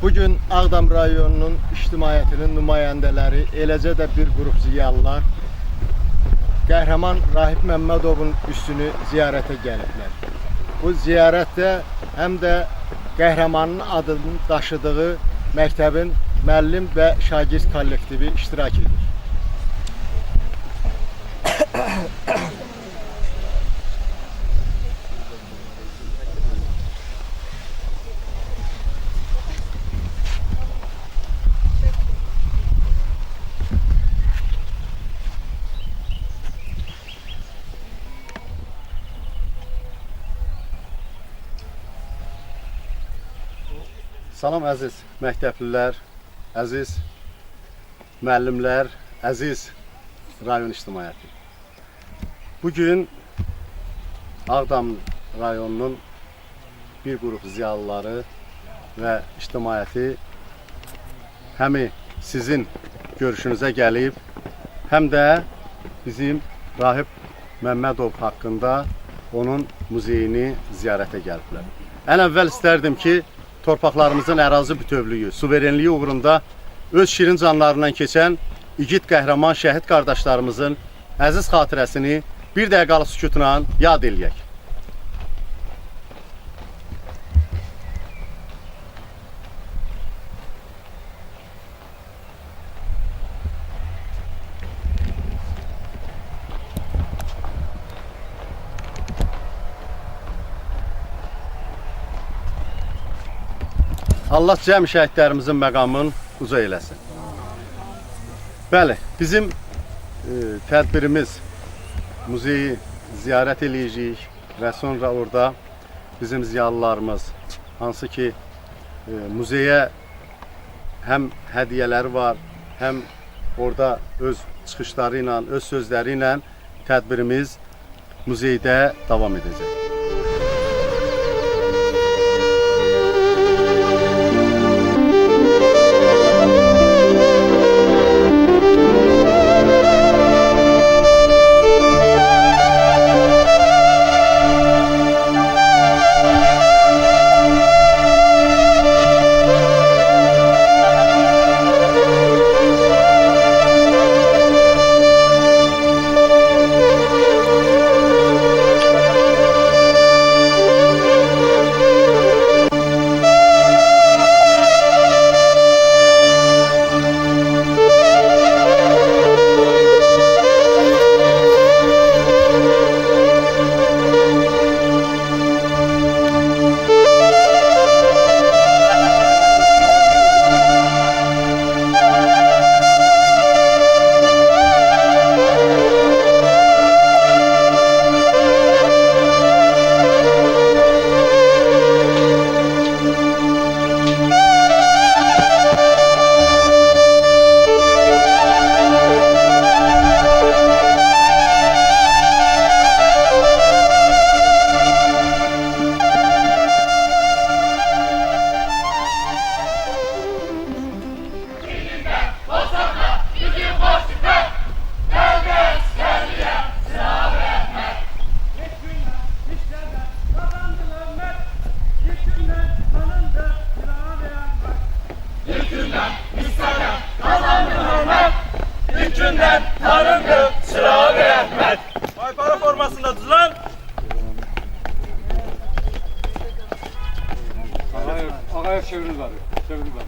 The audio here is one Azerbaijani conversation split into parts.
Bugün Ağdam rayonunun ictimaiyyətinin nümayəndələri, eləcə də bir qrup ziyalılar Qəhrəman Rahib Məmmədovun üstünü ziyarətə gəliblər. Bu ziyarətdə həm də qəhrəmanın adını daşıdığı məktəbin müəllim və şagird kollektivi iştirak edir. Salam əziz məktəblilər, əziz müəllimlər, əziz rayon ictimaiyyəti. Bugün Ağdam rayonunun bir qrup ziyalıları və ictimaiyyəti həm sizin görüşünüzə gəlib, həm də bizim Rahib Məmmədov haqqında onun muzeyini ziyarətə gəliblər. Ən əvvəl istərdim ki, torpaqlarımızın ərazi bütövlüyü, suverenliyi uğrunda öz şirin canlarından keçən igid qəhrəman şəhid qardaşlarımızın əziz xatirəsini bir dəqiqəlik sükutla yad eləyək. Allah cəm şəhidlərimizin məqamını uca eləsin. Bəli, bizim tədbirimiz muzeyi ziyarət eləyəcəyik və sonra orada bizim ziyalılarımız, hansı ki muzeyə həm hədiyyələri var, həm orada öz çıxışları ilə, öz sözləri ilə tədbirimiz muzeydə davam edəcək. Tanındı Çırağı Əhməd. Aypara formasındadılar. Ağaya çeviril var. Çeviril var.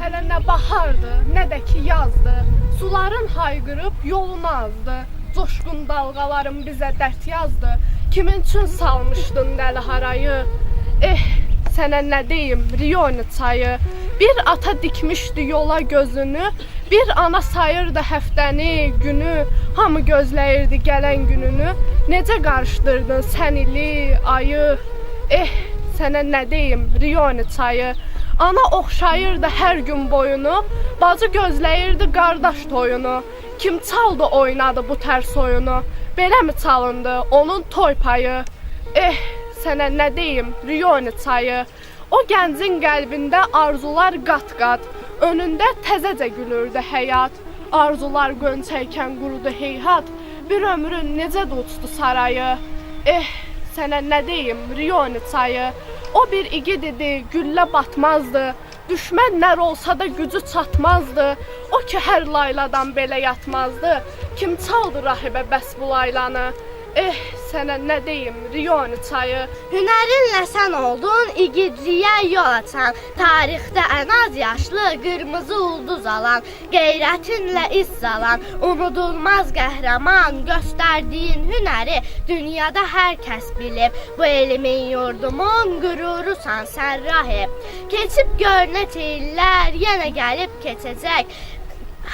Hələ nə bahardı, nə də ki yazdı. Suların hayqırıb yolunu azdı. Coşqun dalğaların bizə dərd yazdı. Kimin üçün salmışdın dəli harayı? Sənə nə deyim, Riyoni çayı. Bir ata dikmişdi yola gözünü, bir ana sayırdı həftəni, günü. Hamı gözləyirdi gələn gününü. Necə qarışdırdın sən ili, ayı? Sənə nə deyim, Riyoni çayı. Ana oxşayırdı hər gün boyunu, bacı gözləyirdi qardaş toyunu. Kim çaldı oynadı bu tərs oyunu, belə mi çalındı onun toy payı? Sənə nə deyim, Riyoni çayı. O gəncin qəlbində arzular qat-qat, önündə təzəcə gülürdü həyat. Arzular gönçəykən qurudu heyhat, bir ömrün necə də uçdu sarayı. Sənə nə deyim, Rioni çayı. O bir igid idi, güllə batmazdı. Düşmənlər olsa da gücü çatmazdı. O ki hər layladan belə yatmazdı. Kim çaldı rahibə bəs bu laylanı? Sənə nə deyim, Rioni çayı. Hünərinlə sən oldun, igidliyə yol açan, tarixdə ən az yaşlı, qırmızı ulduz alan, qeyrətinlə iz salan, unudulmaz qəhrəman, göstərdiyin hünəri dünyada hər kəs bilib. Bu elimin, yurdumun qürurusan sən rahib. Keçib gör neçə illər, yenə gəlib keçəcək.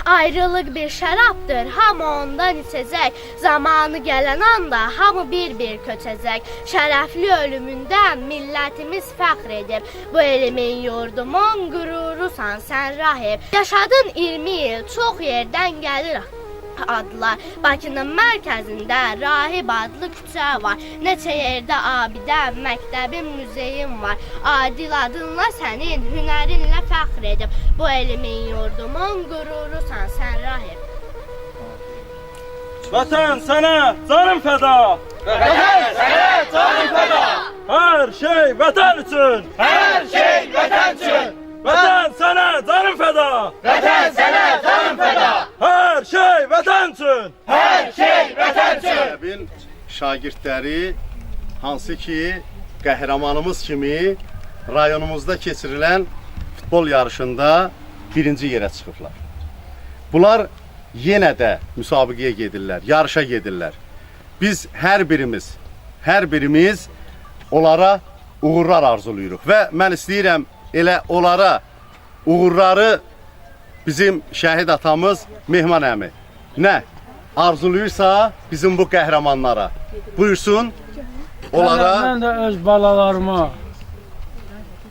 Ayrılıq bir şərabdır, hamı ondan içəcək. Zamanı gələn anda hamı bir-bir köçəcək. Şərəfli ölümündən millətimiz fəxr edib. Bu elimin, yurdumun qürurusan sən rahib. Yaşadın 20 il, çox yerdən gəlir adlar. Bakının mərkəzində Rahib adlı küçə var. Neçə yerdə abidə, məktəbin, muzeyim var. Adil adınla sənin, hünərinlə fəxr edib. Bu elimin, yurdumun qürurusan sən rahib. Vətən sənə canım fəda. Vətən sənə canım fəda. Hər şey vətən üçün. Hər şey vətən üçün. Vətən sənə canım fəda. Vətən sənə canım fəda. Hər şey vətən üçün. Hər şey vətən üçün. Məktəbin şagirdləri hansı ki qəhrəmanımız kimi rayonumuzda keçirilən futbol yarışında birinci yerə çıxıblar. Bunlar yenə də müsabiqəyə gedirlər, yarışa gedirlər. Biz hər birimiz onlara uğurlar arzulayırıq və mən istəyirəm elə onlara uğurları bizim şəhid atamız Mehman əmi nə arzuluyursa bizim bu qəhrəmanlara buyursun onlara. Mən də öz balalarıma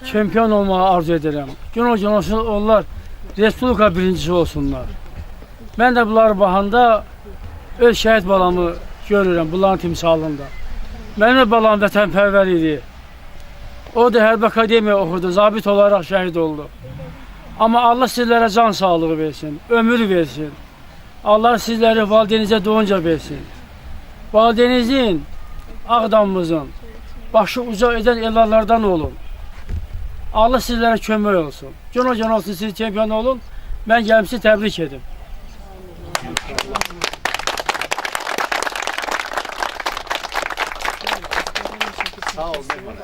çempion olmağı arzu edirəm. Gün o gün olsun onlar Respublika birincisi olsunlar. Mən də bunları baxanda öz şəhid balamı görürəm bunların timsalında. Mənim də balam vətənpərvər idi. O da Hərbi Akademiya oxudu, zabit olaraq şəhid oldu. Amma Allah sizlərə can sağlığı versin, ömür versin. Allah sizləri valideyninizə doğunca versin. Valideyninizin, Ağdamımızın başı uca edən evlatlardan olun. Allah sizlərə kömək olsun. Gün o gün olsun, siz çempion olun. Mən gəlib sizi təbrik edim. Sağ ol Mehman.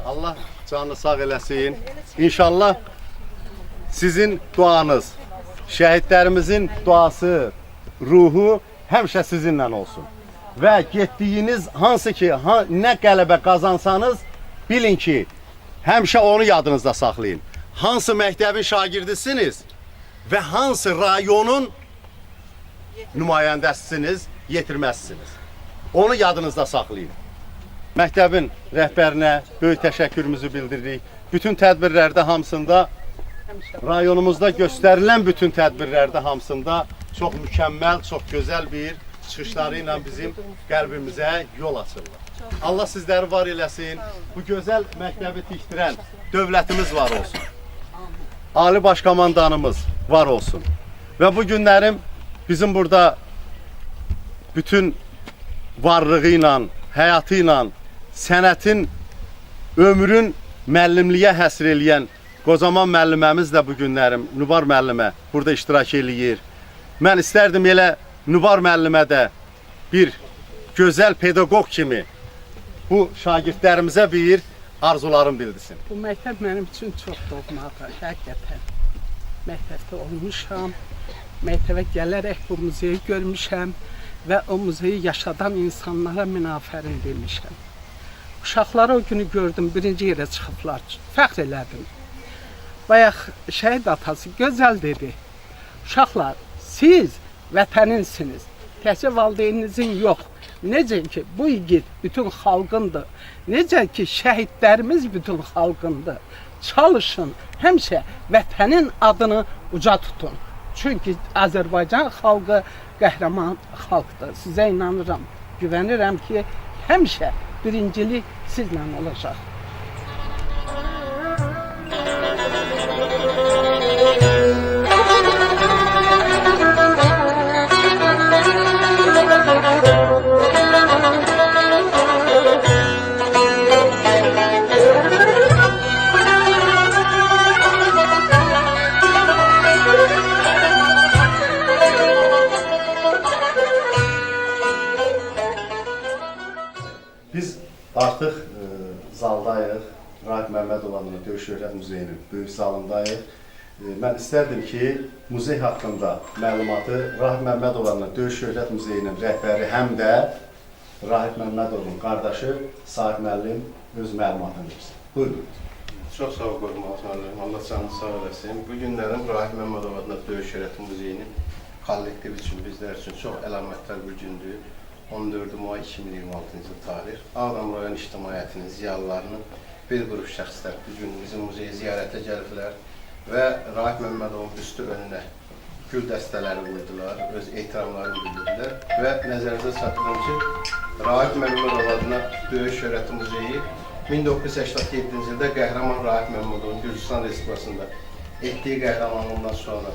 Allah canını sağ eləsin. İnşallah sizin duanız, şəhidlərimizin duası, ruhu həmişə sizinlə olsun. Və getdiyiniz hansı ki, nə qələbə qazansanız, bilin ki, həmişə onu yadınızda saxlayın. Hansı məktəbin şagirdisiniz və hansı rayonun nümayəndəsiniz, yetirməzsiniz. Onu yadınızda saxlayın. Məktəbin rəhbərinə böyük təşəkkürümüzü bildiririk. Bütün tədbirlərdə hamısında, rayonumuzda göstərilən bütün tədbirlərdə hamısında çox mükəmməl, çox gözəl bir çıxışları ilə bizim qəlbimizə yol açırlar. Allah sizləri var eləsin, bu gözəl məktəbi tikdirən dövlətimiz var olsun. Ali Baş Komandanımız var olsun. Və bu günlərim bizim burada bütün varlığı ilə, həyatı ilə, sənətin, ömrün müəllimliyə həsr eləyən Qocaman müəlliməmiz də bu günlərim, Nubar müəllimə burada iştirak eləyir. Mən istərdim elə Nubar müəllimə də bir gözəl pedaqoq kimi bu şagirdlərimizə bir arzularım bildirsin. Bu məktəb mənim üçün çox doğmadır, həqiqətən. Məktəbdə olmuşam, məktəbə gələrək bu muzeyi görmüşəm və o muzeyi yaşadan insanlara min afərin demişəm. Uşaqları o günü gördüm, birinci yerə çıxıblar, fəxr elədim. Bayaq şəhid atası gözəl dedi. Uşaqlar, siz vətəninsiniz, təkcə valideyninizin yox. Necə ki, bu igid bütün xalqındır. Necə ki, şəhidlərimiz bütün xalqındır. Çalışın, həmişə vətənin adını uca tutun. Çünki Azərbaycan xalqı qəhrəman xalqdır. Sizə inanıram, güvənirəm ki, həmişə birincilik sizlə olacaq. Artıq zaldayıq. Rahib Məmmədovanın Döyüş Şöhrət Muzeyinin böyük zalındayıq. Mən istərdim ki, muzey haqqında məlumatı Rahib Məmmədovanın Döyüş Şöhrət Muzeyinin rəhbəri həm də Rahib Məmmədovun qardaşı Sahib müəllim öz məlumatını versin. Buyurun. Çox sağ ol Qorxmaz müəllim, Allah canını sağ eləsin. Bu günlərin Rahib Məmmədov adına Döyüş Şöhrət Muzeyinin kollektiv üçün, bizlər üçün çox əlamətdar bir gündür. 14 may 2026-cı tarix. Ağdam rayon ictimaiyyətinin, ziyalılarının bir qrup şəxslər bu gün bizim muzeyə ziyarətə gəliblər və Rahib Məmmədovun büstü önünə gül dəstələri qoydular, öz ehtiramlarını bildirdilər və nəzərinizə çatdırım ki, Rahib Məmmədov adına Döyüş Şöhrət Muzeyi 1987-ci ildə qəhrəman Rahib Məmmədovun Gürcüstan Respublikasında etdiyi qəhrəmanlığından sonra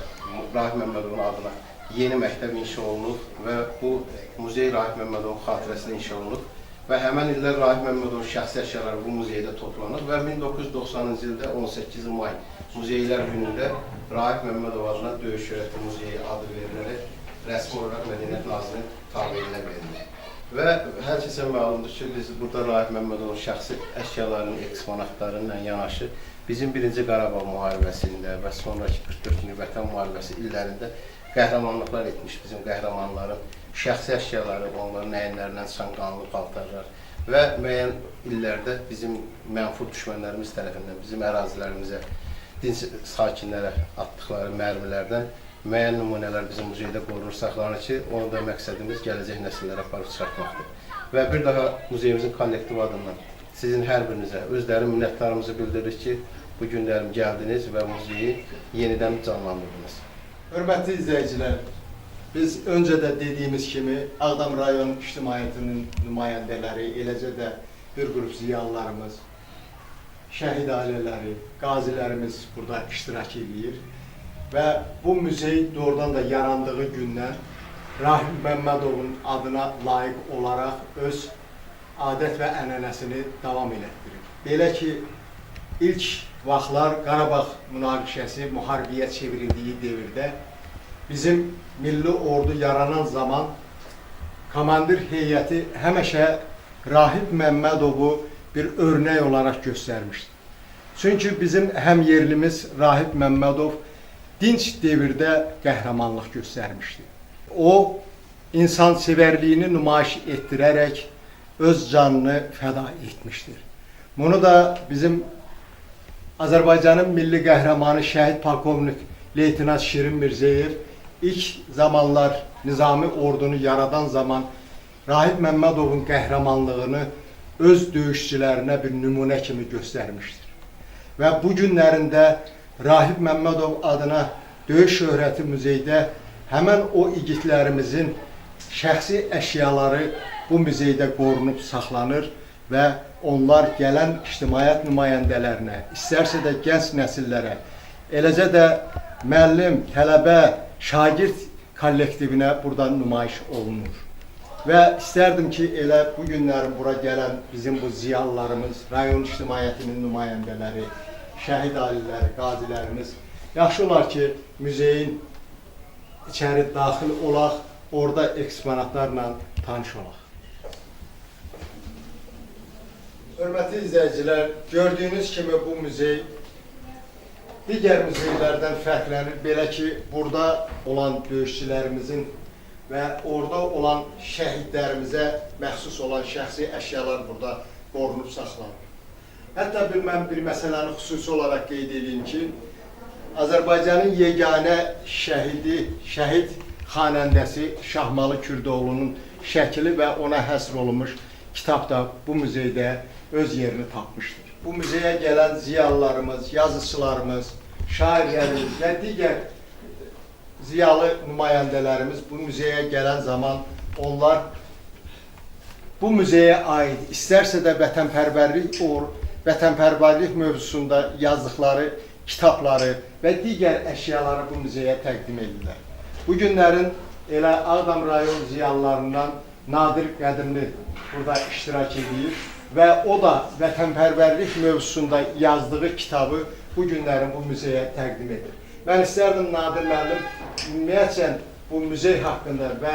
Rahib Məmmədovun adına yeni məktəb inşa olunub və bu muzey Rahib Məmmədovun xatirəsinə inşa olunub və həmən illər Rahib Məmmədovun şəxsi əşyaları bu muzeydə toplanıb və 1990-cı ildə 18 may Muzeylər günündə Rahib Məmmədov adına Döyüş Şöhrət Muzeyi adı verilərək rəsmi olaraq Mədəniyyət Nazirinin tabeliğinə verilir. Və hər kəsə məlumdur ki, biz burada Rahib Məmmədovun şəxsi əşyalarının, eksponatları ilə yanaşı bizim 1-ci Qarabağ müharibəsində və sonraki 44 günlük Vətən müharibəsi illərində qəhrəmanlıqlar etmiş bizim qəhrəmanların şəxsi əşyaları, onların əyinlərindən çıxan qanlı paltarlar və müəyyən illərdə bizim mənfur düşmənlərimiz tərəfindən bizim ərazilərimizə, dinc sakinlərə atdıqları mərmilərdən müəyyən nümunələr bizim muzeydə qorunur, saxlanır ki, onu da məqsədimiz gələcək nəsillərə aparıb çıxartmaqdır. Və bir daha muzeyimizin kollektiv adından sizin hər birinizə özləri minnətlarımızı bildiririk ki, bu günlərim gəldiniz və muzeyi yenidən canlandırdınız. Hörmətli izləyicilər, biz öncə də dediyimiz kimi Ağdam rayon ictimaiyyətinin nümayəndələri, eləcə də bir qrup ziyalılarımız, şəhid ailələri, qazilərimiz burada iştirak edir və bu muzey doğrudan da yarandığı gündən Rahib Məmmədovun adına layiq olaraq öz adət və ənənəsini davam elətdirir. Belə ki, ilk vaxtlar Qarabağ münaqişəsi müharibəyə çevrildiyi devirdə bizim milli ordu yaranan zaman komandir heyəti həmişə Rahib Məmmədovu bir örnək olaraq göstərmişdir. Çünki bizim həm yerlimiz Rahib Məmmədov dinç devirdə qəhrəmanlıq göstərmişdir. O, insansevərliyini nümayiş etdirərək öz canını fəda etmişdir. Bunu da bizim Azərbaycanın milli qəhrəmanı şəhid polkovnik Leytenant Şirin Mirzəyev ilk zamanlar Nizami ordunu yaradan zaman Rahib Məmmədovun qəhrəmanlığını öz döyüşçülərinə bir nümunə kimi göstərmişdir. Və bu günlərində Rahib Məmmədov adına Döyüş Şöhrəti Muzeydə həmən o igidlərimizin şəxsi əşyaları bu muzeydə qorunub saxlanır və onlar gələn ictimaiyyət nümayəndələrinə, istərsə də gənc nəsillərə, eləcə də müəllim, tələbə, şagird kollektivinə burada nümayiş olunur. Və istərdim ki, elə bu günlərin bura gələn bizim bu ziyalılarımız, rayon ictimaiyyətinin nümayəndələri, şəhid ailələri, qazilərimiz, yaxşı olar ki, muzeyin içəri daxil olaq, orada eksponatlarla tanış olaq. Hörmətli izləyicilər, gördüyünüz kimi bu muzey digər muzeylərdən fərqlənir. Belə ki, burada olan döyüşçülərimizin və orada olan şəhidlərimizə məxsus olan şəxsi əşyalar burada qorunub saxlanır. Hətta mən bir məsələni xüsusi olaraq qeyd edeyim ki, Azərbaycanın yeganə şəhidi, şəhid xanəndəsi Şahmalı Kürdoğlu'nun şəkili və ona həsr olunmuş kitab da bu muzeydə öz yerini tapmışdır. Bu muzeyə gələn ziyalılarımız, yazıçılarımız, şairlərimiz və digər ziyalı nümayəndələrimiz bu muzeyə gələn zaman onlar bu muzeyə aid istərsə də vətənpərvərlik mövzusunda yazdıqları kitabları və digər əşyaları bu muzeyə təqdim edirlər. Bu günlərin elə Ağdam rayon ziyalılarından Nadir Qədimli burada iştirak edir və o da vətənpərvərlik mövzusunda yazdığı kitabı bu günlərin bu muzeyə təqdim edir. Mən istərdim Nadir müəllim ümumiyyətlə bu muzey haqqında və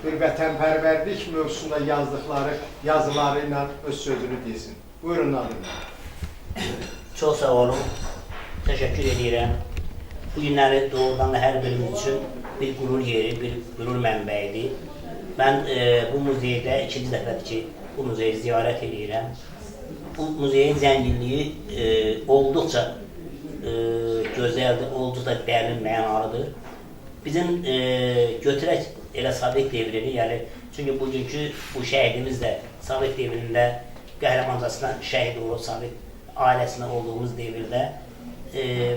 bir vətənpərvərlik mövzusunda yazdıkları yazıları ilə öz sözünü desin. Buyurun Nadir müəllim. Çox sağ olun. Təşəkkür edirəm. Bu günləri doğrudan da hər birimiz üçün bir qürur yeri, bir qürur mənbəyidir. Mən bu muzeydə ikinci dəfədir ki, bu muzeyi ziyarət edirəm. Bu muzeyin zənginliyi olduqca gözəldir, olduqca dərin, mənalıdır. Bizim götürək elə Sovet devrini, yəni çünki bugünkü bu şəhidimiz də Sovet devrində qəhrəmancasına şəhid olub, Sovet ailəsində olduğumuz devirdə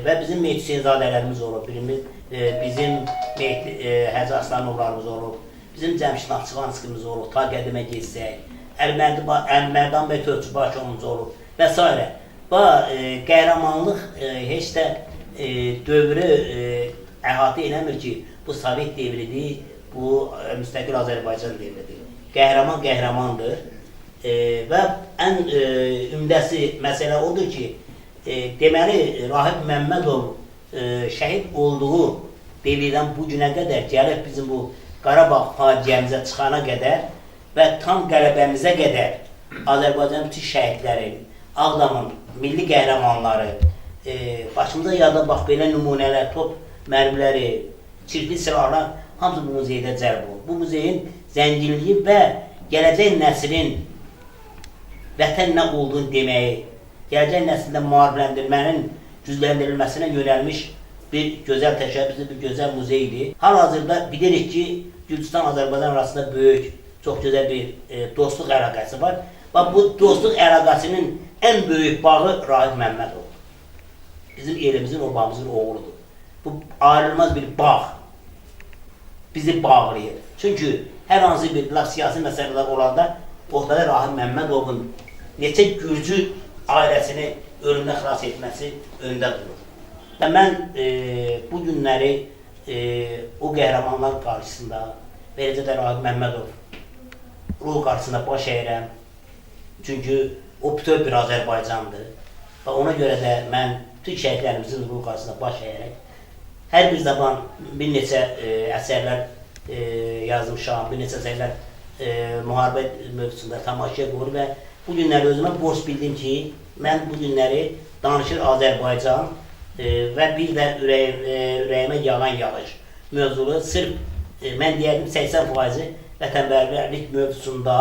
və bizim Mehdi Hüseynzadələrimiz olub, bizim Hacı Aslanovlarımız olub, bizim Cəmşid Naxçıvanskimiz olub, ta qədimə geçsək, Əlmərdan bəy Tövçübaşovumuz olub və s. Və qəhrəmanlıq heç də dövrü əhatə eləmir ki, bu Sovet devridir, bu müstəqil Azərbaycan devridir. Qəhrəman qəhrəmandır və ən ümdəsi məsələ odur ki, deməli, Rahib Məmmədov şəhid olduğu devirdən bu günə qədər gəlib bizim bu Qarabağ faciəmizə çıxana qədər və tam qələbəmizə qədər Azərbaycanın bütün şəhidləri, Ağdamın milli qəhrəmanları, başımıza yada bax belə nümunələr, top mərmiləri, çirkli silahlar hamısı bu muzeydə cəlb olub. Bu muzeyin zənginliyi və gələcək nəslin vətən nə olduğunu deməyi, gələcək nəsildə maarifləndirmənin gücləndirilməsinə yönəlmiş bir gözəl təşəbbüsü, bir gözəl muzeydir. Hal-hazırda bilirik ki, Gürcistan-Azərbaycan arasında böyük, çox gözəl bir dostluq əlaqəsi var. Və bu dostluq əlaqəsinin ən böyük bağı Rahib Məmmədov. Bizim elimizin, obamızın oğludur. Bu ayrılmaz bir bağ. Bizi bağlayır. Çünki hər hansı bir siyasi məsələlər olanda ortada Rahib Məmmədovun neçə Gürcü ailəsini ölümdən xilas etməsi öndə durur. Və mən bu günləri o qəhrəmanlar qarşısında, beləcə də Rahib Məmmədov ruhu qarşısında baş əyirəm. Çünki o bütöv bir Azərbaycandır. Və ona görə də mən bütün şəhidlərimizin ruhu qarşısında baş əyərək hər bir zaman bir neçə əsərlər yazmışam, bir neçə əsərlər müharibə mövzusunda tamaşaya qoyur və bu günləri özümə borc bildim ki, mən bu günləri danışır Azərbaycan və bir də ürəyimə yalan yağış mövzulu sırf mən deyərdim 80% vətənpərvərlik mövzusunda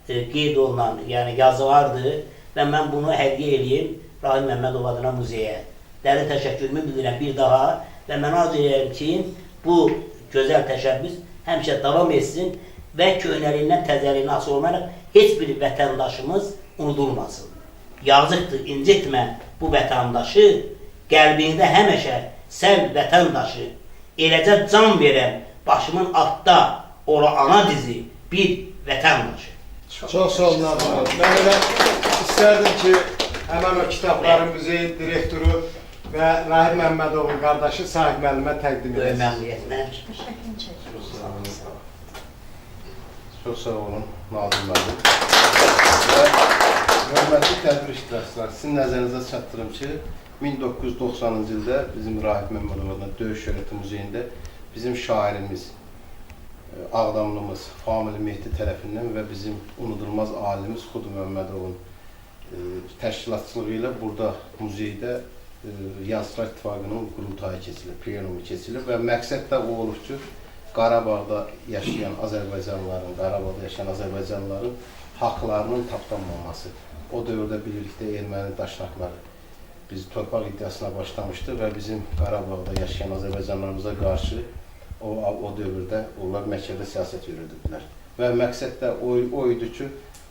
qeyd olunan yazılardır və mən bunu hədiyyə edeyim Rahib Məmmədov adına muzeyə. Dərin təşəkkürümü bildirəm bir daha və mən arzu edirəm ki, bu gözəl təşəbbüs həmişə davam etsin və köhnəliyindən təzəliyinə asılı olmayaraq heç bir vətəndaşımız unudulmasın. Yazıqdır, incitmə bu vətəndaşı, qəlbində həmişə sən vətəndaşı, eləcə can verəm, başımın altda ola ana dizi bir vətəndaşı. Çox sağ olun Nadir müəllim. Mən elə istərdim ki, həmən o kitabların müzeyi direktoru və Rahib Məmmədovun qardaşı Sahib müəllimə təqdim edəsiniz. Məmnuniyyətlə. Çox sağ olun Nadir müəllim. Və hörmətli tədbir iştirakçılar, sizin nəzərinizə çatdırım ki, 1990-cı ildə bizim Rahib Məmmədov adına Döyüş Şöhrəti Muzeyində bizim şairimiz, Ağdamlımız Famili Mehdi tərəfindən və bizim unudulmaz alimimiz Xudu Məmmədovun təşkilatçılığı ilə burada muzeydə Yazıçılar İttifaqının qurultayı keçilir, plenumu keçilir və məqsəd də o olur ki, Qarabağda yaşayan Azərbaycanlıların haqlarının tapdanmaması. O dövrdə birlikdə erməni daşnaqları biz torpaq iddiasına başlamışdı və bizim Qarabağda yaşayan Azərbaycanlarımıza qarşı o dövrdə onlar Məkkədə siyasət yürüdürdülər. Və məqsəd də o idi ki,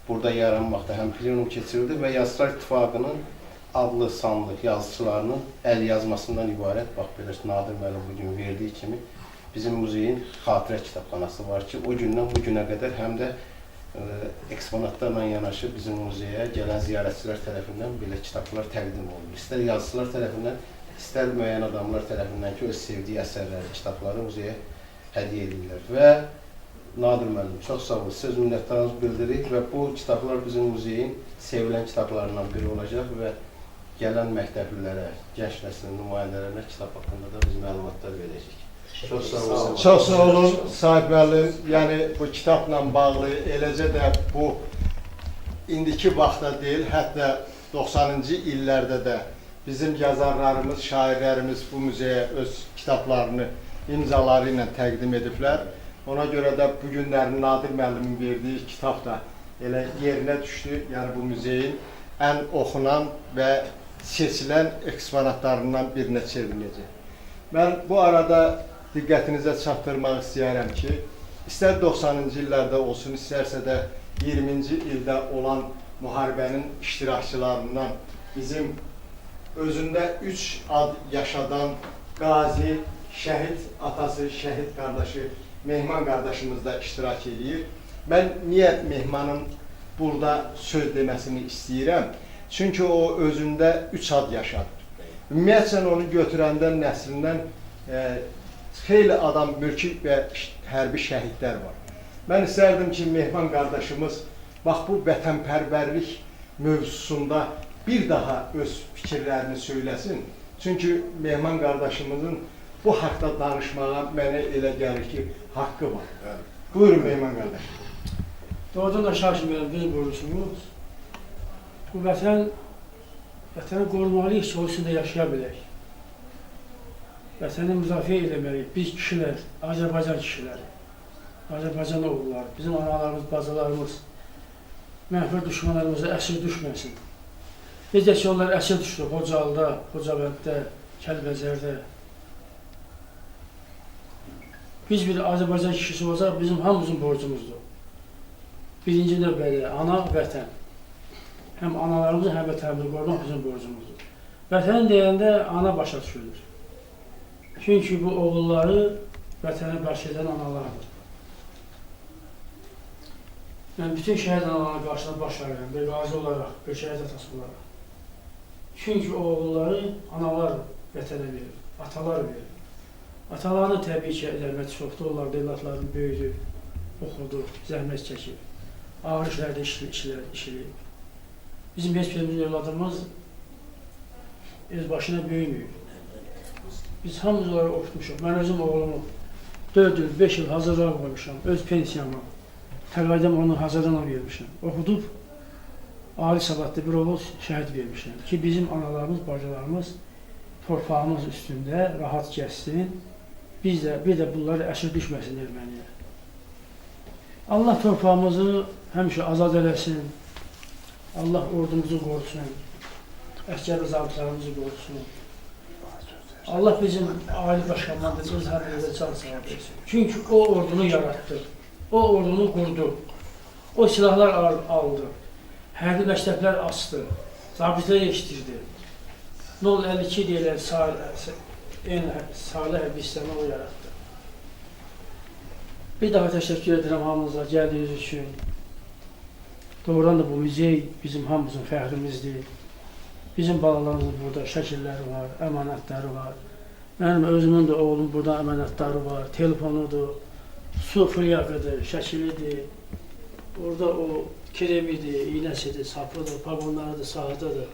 burada yaranmaqda həm plenum keçirildi və Yazıçılar İttifaqının adlı sanlı yazıçılarının əl yazmasından ibarət, bax belə Nadir müəllim bugün verdiyi kimi bizim muzeyin xatirə kitabxanası var ki, o gündən bu günə qədər həm də eksponatlarla yanaşı bizim muzeyə gələn ziyarətçilər tərəfindən belə kitablar təqdim olunur. İstər yazıçılar tərəfindən, istər müəyyən adamlar tərəfindən ki, öz sevdiyi əsərləri, kitabları muzeyə hədiyyə edirlər. Və Nadir müəllim, çox sağ olun, siz minnətdarlıq bildiririk və bu kitablar bizim muzeyin sevilən kitablarından biri olacaq və gələn məktəblilərə, gənc nəslin nümayəndələrinə kitab haqqında da biz məlumatlar verəcəyik. Çox sağ olun Sahib müəllim. Yəni bu kitabla bağlı, eləcə də bu indiki vaxtda deyil, hətta 90-cı illərdə də bizim yazarlarımız, şairlərimiz bu muzeyə öz kitablarını imzaları ilə təqdim ediblər. Ona görə də bu günlərin Nadir müəllimin verdiyi kitab da elə yerinə düşdü. Yəni bu muzeyin ən oxunan və seçilən eksponatlarından birinə çevriləcək. Mən bu arada diqqətinizə çatdırmaq istəyərəm ki, istər 90-cı illərdə olsun, istərsə də 20-ci ildə olan müharibənin iştirakçılarından bizim özündə 3 ad yaşadan qazi, şəhid atası, şəhid qardaşı, Mehman qardaşımız da iştirak edir. Mən niyə Mehmanın burada söz deməsini istəyirəm? Çünki o özündə 3 ad yaşadır. Ümumiyyətlə onu götürəndən nəslindən xeyli adam, mülki və hərbi şəhidlər var. Mən istərdim ki, Mehman qardaşımız bax bu vətənpərvərlik mövzusunda bir daha öz fikirlərini söyləsin. Çünki Mehman qardaşımızın bu haqda danışmağa mənə elə gəlir ki, haqqı var. Buyurun Mehman qardaş. Doğrudan da şahsım benim, biz buyurursunuz. Bu vətəni qorumalıyıq ki, o içində yaşaya bilək. Vətəni müdafiə eləməliyik. Biz kişilər, Azərbaycan kişiləri, Azərbaycan oğulları, bizim analarımız, bacılarımız, mənfur düşmanlarımıza əsir düşməsin. Necə ki, onlar əsir düşdü Xocalıda, Xocabənddə, Kəlbəzərdə. Biz bir Azərbaycan kişisi olacaq, bizim hamımızın borcumuzdur. Birinci növbədə ana, vətən. Həm analarımızı, həm vətənimizi qorumaq bizim borcumuzdur. Vətən deyəndə ana başa düşülür. Çünki bu oğulları vətənə bəxş edən analardır. Mən bütün şəhid analarına qarşısına baş verirəm, bir qazi olaraq, bir şəhid atası olaraq. Çünki o oğulları analar vətənə verir, atalar verir. Atalarını təbii ki, zəhməti çoxdur, onlar da evlatlarını böyüdü, oxudu, zəhmət çəkir. Ağır işlərdə işləyir. Bizim heç birimizin evladımız öz başına böyümüyor. Biz hamımız onları oxutmuşuq. Mən özüm oğlumu 4 il, 5 il hazırlığa qoymuşam, öz pensiyama. Təqaydəm onu hazırlığına vermişəm. Oxudub, ali savadlı bir oğul şəhid vermişəm ki, bizim analarımız, bacılarımız torpağımız üstündə rahat gəzsin, bir də bunları əsir düşməsin erməniyə. Allah torpağımızı həmişə azad eləsin, Allah ordumuzu qorusun, əsgər və zabitlərimizi qorusun. Allah bizim ali başqamandır, hər yerdə can sağlık etsin. Çünki o ordunu yarattı, o ordunu qurdu, o silahlar aldı, hərbi məktəblər açdı, zabitlər yetişdirdi. 052 deyilən Salih hərbi hissəni o yarattı. Bir daha təşəkkür edirəm hamınıza gəldiyiniz üçün. Doğrudan da bu muzey bizim hamımızın fəxrimizdir. Bizim balalarımızın burada şəkilləri var, əmanətləri var. Mənim özümün də oğlum burada əmanətləri var, telefonudur, su fılyaqıdır, şəkilidir. Orada o kremidir, iynəsidir, sapıdır, pagonlarıdır, sahadadır.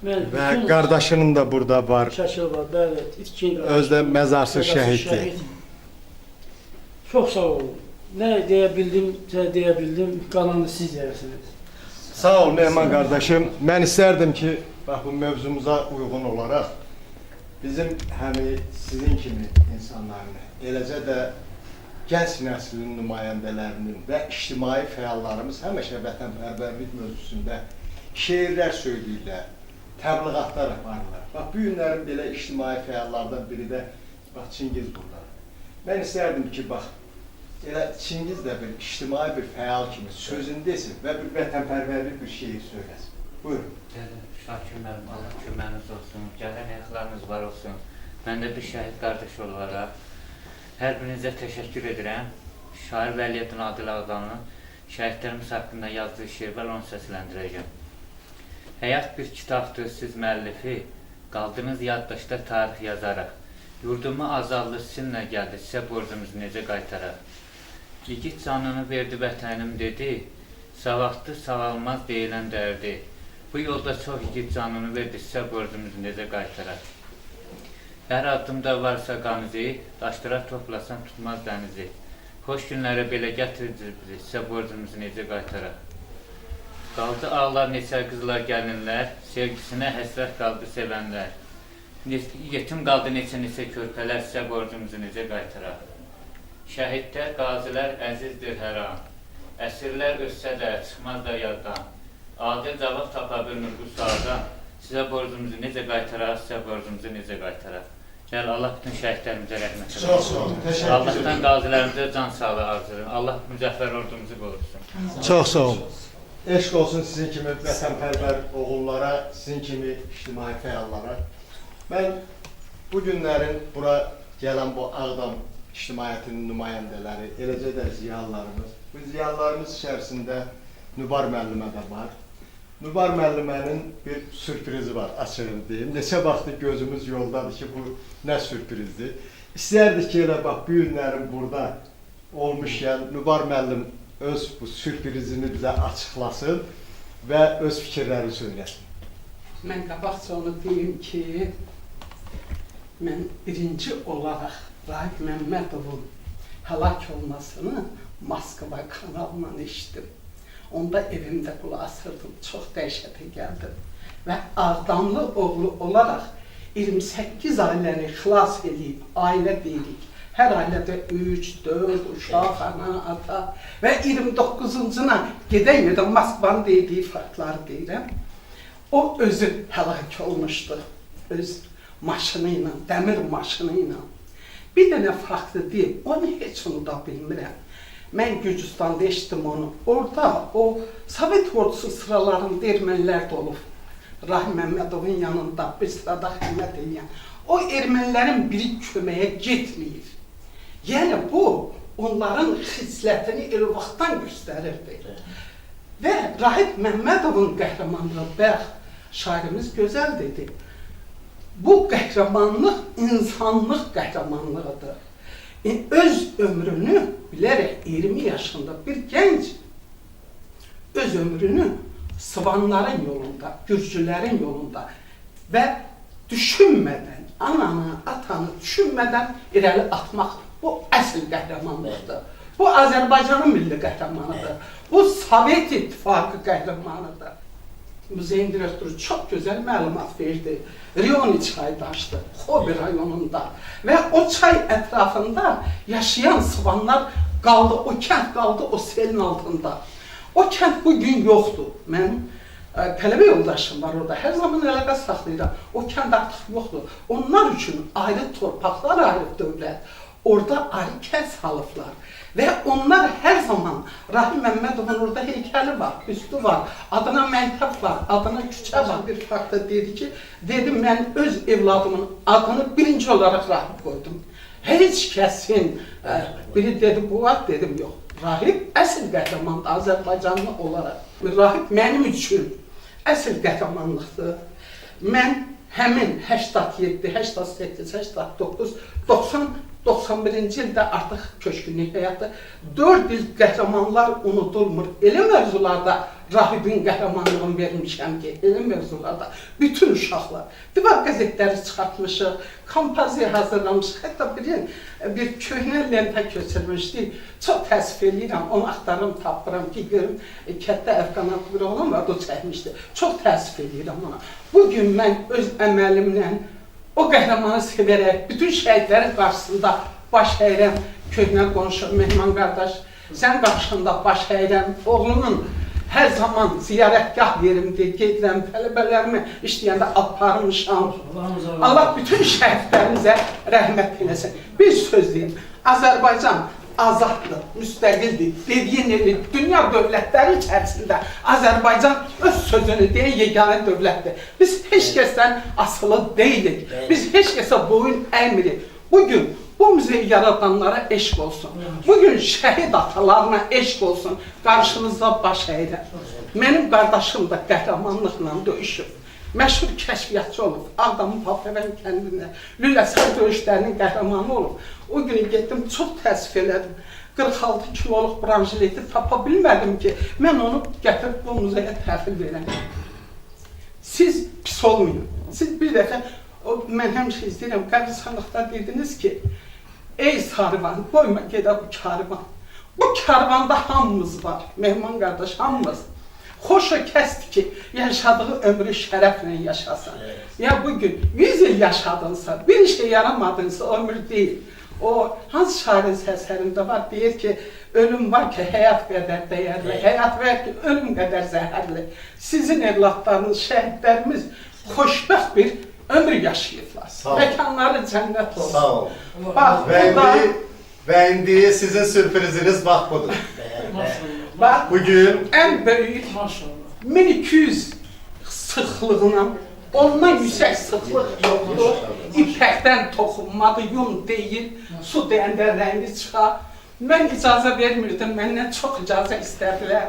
Və qardaşının da burada var. Şəkil var, bəli, itkin qardaşım. Özdə məzarsız şəhiddir. Çox sağ olun. Nə deyə bildim, qalanını siz deyərsiniz. Sağ ol Mehman qardaşım. Mən istərdim ki, bax bu mövzumuza uyğun olaraq bizim həmi sizin kimi insanların, eləcə də gənc nəslinin nümayəndələrinin və ictimai fəallarımız həmişə vətənpərvərlik mövzusunda şeirlər söyləyirlər, təbliğatlar aparırlar. Bax, bu günlərin belə ictimai fəallardan biri də Çingiz burada. Mən istərdim ki, bax, elə Çingiz də bir ictimai bir fəal kimi sözünü desin və bir vətənpərvərlik bir şeir söyləsin. Buyurun. Şakir mənim, Allah köməyiniz olsun, gələn ayaqlarınız var olsun. Mən də bir şəhid qardaş olaraq hər birinizə təşəkkür edirəm. Şair Vəliyyət Nadir Ağdanın şəhidlərimiz haqqında yazdığı şeir var, onu səsləndirəcəm. Həyat bir kitabdır, siz müəllifi, qaldınız yaddaşda tarix yazaraq. Yurduma azadlı sizinlə gəldi, sizə borcumuzu necə qaytaraq. Yigit canını verdi vətənim dedi, savadlı sağalmaz deyilən dərdi. Bu yolda çox yigit canını verdi, sizə borcumuzu necə qaytaraq. Hər addımda varsa qanizi, daşdıra toplasan tutmaz dənizi. Xoş günlərə belə gətirdir bizi, sizə borcumuzu necə qaytaraq. Qaldı ağlar neçə qızlar gəlinlər, sevgisinə həsrət qaldı sevənlər. Yetim qaldı neçə körpələr, sizə borcumuzu necə qaytaraq. Şəhidlər, qazilər əzizdir hər an. Əsirlər ölsə də çıxmaz da yaddan. Adil cavab tapa bilmir bu sualdan. Sizə borcumuzu necə qaytaraq, sizə borcumuzu necə qaytaraq. Gəl Allah bütün şəhidlərimizə rəhmət eləsin. Çox sağ olun, təşəkkür edirəm. Allahdan qazilərimizə can sağlığı arzulayıram. Allah müzəffər ordumuzu qorusun. Çox sağ olun. Eşq olsun sizin kimi vətənpərvər oğullara, sizin kimi ictimai fəallara. Mən bu günlərin bura gələn bu Ağdam ictimaiyyətinin nümayəndələri, eləcə də ziyalılarımız, bu ziyalılarımız içərisində Nübar müəllimə də var. Nübar müəllimənin bir sürprizi var, açığını deyim. Neçə vaxtı gözümüz yoldadır ki, bu nə sürprizdir. İstəyərdik ki, elə bax, bu günlərin burada olmuşkən Nübar müəllim öz bu sürprizini bizə açıqlasın və öz fikirlərini söyləsin. Mən qabaqca onu deyim ki, mən birinci olaraq Rahib Məmmədovun həlak olmasını Moskva kanalından eşitdim. Onda evimdə qulaq asırdım, çox dəhşətə gəldim. Və Ağdamlı oğlu olaraq 28 ailəni xilas edib, ailə deyirik. Hər ailədə 3, 4 uşaq, ana, ata və 29-cuna gedəymədən Moskvanın dediyi faktları deyirəm. O özü həlak olmuşdu, öz maşını ilə, dəmir maşını ilə. Bir dənə faktı deyim, onu heç unuda bilmirəm. Mən Gürcüstanda eşitdim onu. Orada o Sovet ordusu sıralarında ermənilər də olub. Rahib Məmmədovun yanında bir sırada xidmət edən. O ermənilərin biri köməyə getməyir. Yəni bu, onların xislətini el vaxtdan göstərirdi. Və Rahib Məmmədovun qəhrəmanlığı, bəx, şairimiz gözəl dedi. Bu qəhrəmanlıq insanlıq qəhrəmanlığıdır. Öz ömrünü bilərək 20 yaşında bir gənc öz ömrünü Sıvanların yolunda, Gürcülərin yolunda və düşünmədən, ananı, atanı düşünmədən irəli atmaq bu əsl qəhrəmanlıqdır. Bu Azərbaycanın milli qəhrəmanıdır. Bu Sovet İttifaqı qəhrəmanıdır. Muzeyin direktoru çox gözəl məlumat verdi. Rioni çayı daşdı, Xobi rayonunda və o çay ətrafında yaşayan Sıvanlar qaldı, o kənd qaldı o selin altında. O kənd bugün yoxdur. Mən tələbə yoldaşım var orada, hər zaman əlaqə saxlayıram. O kənd artıq yoxdur. Onlar üçün ayrı torpaqlar, ayrı dövlət. Orada ayrı kəs halıblar. Və onlar hər zaman Rahib Məmmədovun orada heykəli var, üstü var, adına məktəb var, adına küçə var. Bir faktda dedi ki, dedim mən öz evladımın adını birinci olaraq Rahib qoydum. Heç kəsin, biri dedi bu var, dedim yox. Rahib əsl qəhrəmandır Azərbaycanlı olaraq. Rahib mənim üçün əsl qəhrəmanlıqdır. Mən həmin 87, 88, 89, 90, 91-ci ildə artıq köçkünlük həyatı 4 il qəhrəmanlar unudulmur. Elə mövzularda Rahibin qəhrəmanlığını vermişəm ki, elə mövzularda bütün uşaqlar. Divar qəzetləri çıxartmışıq, kompoziya hazırlamışıq. Hətta bir köhnə lentə köçürmüşdük. Çox təəssüf edirəm, onu axtarım, tapıram ki, görüm, kətdə əfqanat bir oğlan var, o çəkmişdi. Çox təəssüf edirəm ona. Bugün mən öz əməlimlə o qəhrəmanı sevərək, bütün şəhidlərin qarşısında baş əyirəm, köhnə qonşu, mehman qardaş, sən qarşında baş əyirəm, oğlumun hər zaman ziyarətgah yerimdir, gedirəm, tələbələrimi işləyəndə aparmışam. Allah bütün şəhidlərimizə rəhmət eləsin. Bir söz deyim, Azərbaycan azaddır, müstəqildir, dediyin eli dünya dövlətləri içərisində Azərbaycan öz sözünü deyən yeganə dövlətdir. Biz heç kəsdən asılı deyilik, biz heç kəsə boyun əymirik. Bugün bu müzeyi yaradanlara eşq olsun, bugün şəhid atalarına eşq olsun, qarşınızda baş əyirəm. Mənim qardaşım da qəhrəmanlıqla döyüşüb. Məşhur kəşfiyyatçı olub, Ağdamın Papevən kəndində Lüləsər döyüşlərinin qəhrəmanı olub. O günü getdim, çox təəssüf elədim. 46 kiloluq branjileti tapa bilmədim ki, mən onu gətirib bu muzeyə təhvil verəm. Siz pis olmayın, siz bir dəfə Mən həmişə istəyirəm, qəbristanlıqda dediniz ki, ey sarvan, qoyma gedə bu karvan. Bu karvanda hamımız var, Mehman qardaş, hamımız. Xoş o kəsdir ki, yaşadığı ömrü şərəflə yaşasın. Ya bugün 100 il yaşadınsa, bir işe yaramadınsa ömür değil. O hansı şairin səslərində var, deyir ki, ölüm var ki, həyat qədər dəyərli, həyat var ki, ölüm qədər zəhərli. Sizin evlatlarınız, şəhidlərimiz xoşbəxt bir ömür yaşayıblar. Məkanları cənnət olsun. Sağ olun. Bax, burada... Və indi sizin sürpriziniz bax budur. Bax, bugün ən böyük 1200 sıxlığına, ondan yüksək sıxlıq yoxdur. İpəkdən toxunmadı, yun deyil, su deyəndə rəngi çıxar. Mən icazə vermirdim, məndən çox icazə istədilər.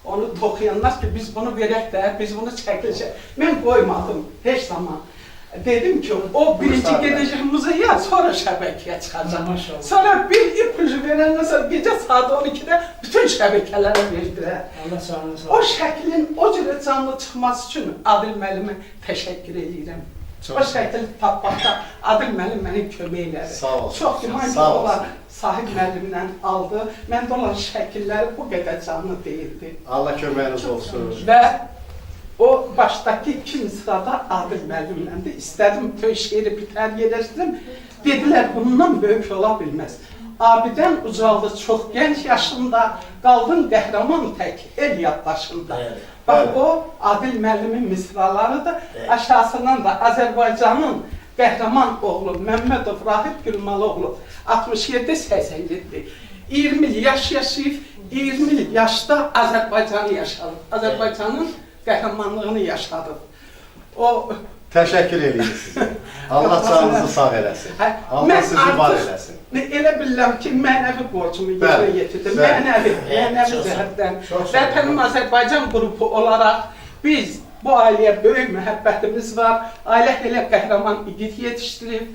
Onu toxuyanlar ki, biz bunu verək də, biz bunu çəkəcək. Mən qoymadım heç zaman. Dedim ki, o birinci gedəcək muzeyə, sonra şəbəkəyə çıxacaq. Sonra bir ipucu verəndən sonra gecə saat 12-də bütün şəbəkələrə verdilər. O şəklin o cürə canlı çıxması üçün Adil müəllimə təşəkkür edirəm. O şəkli tapmaqda Adil müəllim mənim kömək elədi. Çox güman ki, onlar Sahib müəllimdən aldı. Məndə olan şəkilləri bu qədər canlı deyildi. Allah köməyiniz olsun. Və o başdakı 2 sırada Adil müəllimləndi. İstədim töy şeiri bitər yerləşdirim. Dedilər, bundan böyük ola bilməz. Abidən ucaldı çox gənc yaşında, qaldın qəhrəman tək el yaddaşında. Bax, o Adil müəllimin misralarıdır. Aşağısından da Azərbaycanın qəhrəman oğlu Məmmədov Rahib Gülmalıoğlu 67-87, 20 il yaş yaşayıb, 20 il yaşda Azərbaycanı yaşadıb. Azərbaycanın qəhrəmanlığını yaşadıb. O təşəkkür edirik sizə. Allah canınızı sağ eləsin. Allah sizi var eləsin. Elə bilirəm ki, mənəvi borcumu yerinə yetirdim. Mənəvi cəhətdən. Vətənim Azərbaycan qrupu olaraq biz bu ailəyə böyük məhəbbətimiz var. Ailə elə qəhrəman igid yetişdirib.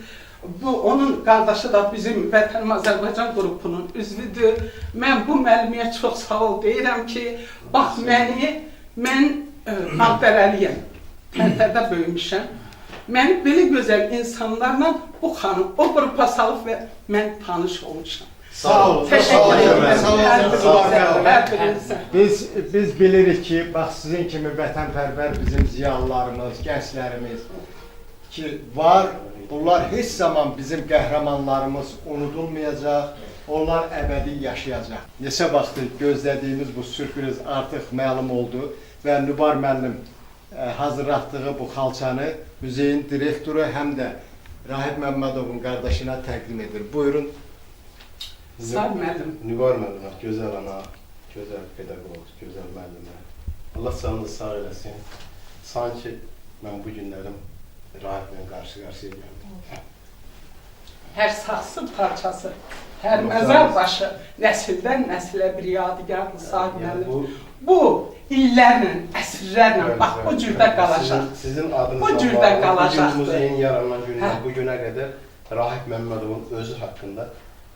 Onun qardaşı da bizim Vətənim Azərbaycan qrupunun üzvüdür. Mən bu müəlliməyə çox sağ ol deyirəm ki, bax mən Ağdərəliyəm, Tərtərdə böyümüşəm. Məni belə gözəl insanlarla bu xanım o qrupa salıb və mən tanış olmuşam. Sağ olun. Təşəkkür ederim. Biz bilirik ki, bax sizin kimi vətənpərvər bizim ziyalılarımız, gənclərimiz ki var. Bunlar heç zaman bizim qəhrəmanlarımız unudulmayacaq, onlar əbədi yaşayacaq. Neçə vaxtdır gözlədiyimiz bu sürpriz artıq məlum oldu və Nübar müəllim hazırlatdığı bu xalçanı müzeyin direktoru həm də Rahib Məmmədovun qardaşına təqdim edir. Buyurun. Sağ müəllim. Nübar müəllimə, gözəl ana, gözəl pedaqoq, gözəl müəllimə. Allah canınızı sağ eləsin. Sanki mən bu günlərim Rahiblə qarşı-qarşıya gəldim. Hər saxsı parçası, hər məzar başı nəsildən nəsilə bir yadigardır sağ müəllim. Bu illərlə, əsrlərlə bax bu cürdə qalacaq. Sizin adınızla bu cürdə qalacaqdır. Bu muzeyin yaranan gündən bu günə qədər Rahib Məmmədovun özü haqqında